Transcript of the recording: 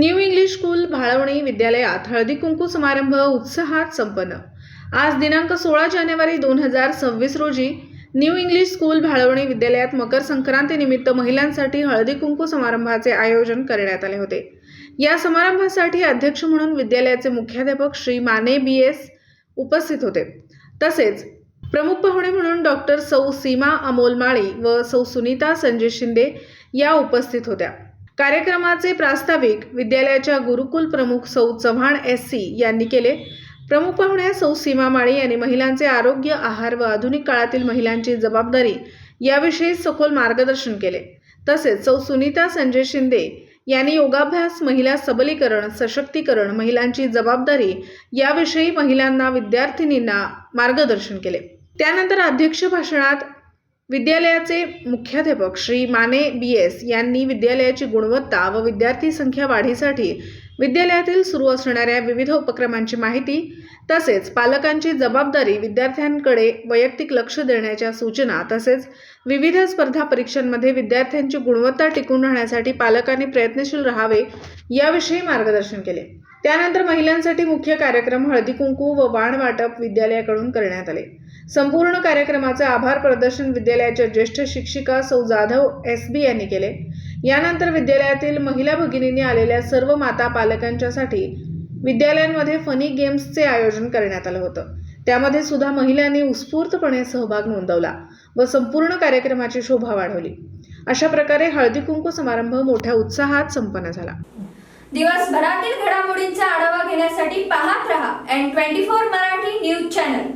New English school Bhalwani विद्यालयात हळदी कुंकू समारंभ उत्साहात संपन्न। आज दिनांक 16 जानेवारी 2026 रोजी न्यू इंग्लिश स्कूल भाळवणी विद्यालयात मकर संक्रांतीनिमित्त महिलांसाठी हळदी कुंकू समारंभाचे आयोजन करण्यात आले होते। या समारंभासाठी अध्यक्ष म्हणून विद्यालयाचे मुख्याध्यापक श्री माने BS उपस्थित होते। तसेच प्रमुख पाहुणे म्हणून डॉक्टर सौ सीमा अमोल माळी व सौ सुनीता संजय शिंदे या उपस्थित होत्या। कार्यक्रमाचे प्रास्ताविक विद्यालयाच्या गुरुकुल प्रमुख सौ चव्हाण SC यांनी केले। प्रमुख पाहुण्या सौ सीमा माळी यांनी महिलांचे आरोग्य, आहार व आधुनिक काळातील महिलांची जबाबदारी याविषयी सखोल मार्गदर्शन केले। तसेच सौ सुनीता संजय शिंदे यांनी योगाभ्यास, महिला सबलीकरण, सशक्तीकरण, महिलांची जबाबदारी याविषयी महिलांना, विद्यार्थिनींना मार्गदर्शन केले। त्यानंतर अध्यक्ष भाषणात विद्यालयाचे मुख्याध्यापक श्री माने BS यांनी विद्यालयाची गुणवत्ता व विद्यार्थी संख्या वाढीसाठी विद्यालयातील सुरू असणाऱ्या विविध उपक्रमांची माहिती तसेच पालकांची जबाबदारी, विद्यार्थ्यांकडे वैयक्तिक लक्ष देण्याच्या सूचना तसेच विविध स्पर्धा परीक्षांमध्ये विद्यार्थ्यांची गुणवत्ता टिकून राहण्यासाठी पालकांनी प्रयत्नशील राहावे याविषयी मार्गदर्शन केले। त्यानंतर महिलांसाठी मुख्य कार्यक्रम हळदी कुंकू व वाण वाटप विद्यालयाकडून करण्यात आले। संपूर्ण कार्यक्रमाचे आभार प्रदर्शन विद्यालयाच्या ज्येष्ठ शिक्षिका सौ जाधव SB यांनी केले। यानंतर विद्यालयातील महिला भगिनींनी आलेल्या सर्व माता पालकांच्यासाठी विद्यालयांमध्ये फनी गेम्सचे आयोजन करण्यात आलं होतं। त्यामध्ये सुद्धा महिलांनी उत्स्फूर्तपणे सहभाग नोंदवला व संपूर्ण कार्यक्रमाची शोभा वाढवली। अशा प्रकारे हळदी कुंकू समारंभ मोठ्या उत्साहात संपन्न झाला। दिवसभरातील घडामोडींचा आढावा घेण्यासाठी पाहत रहा N24 मराठी न्यूज चॅनल।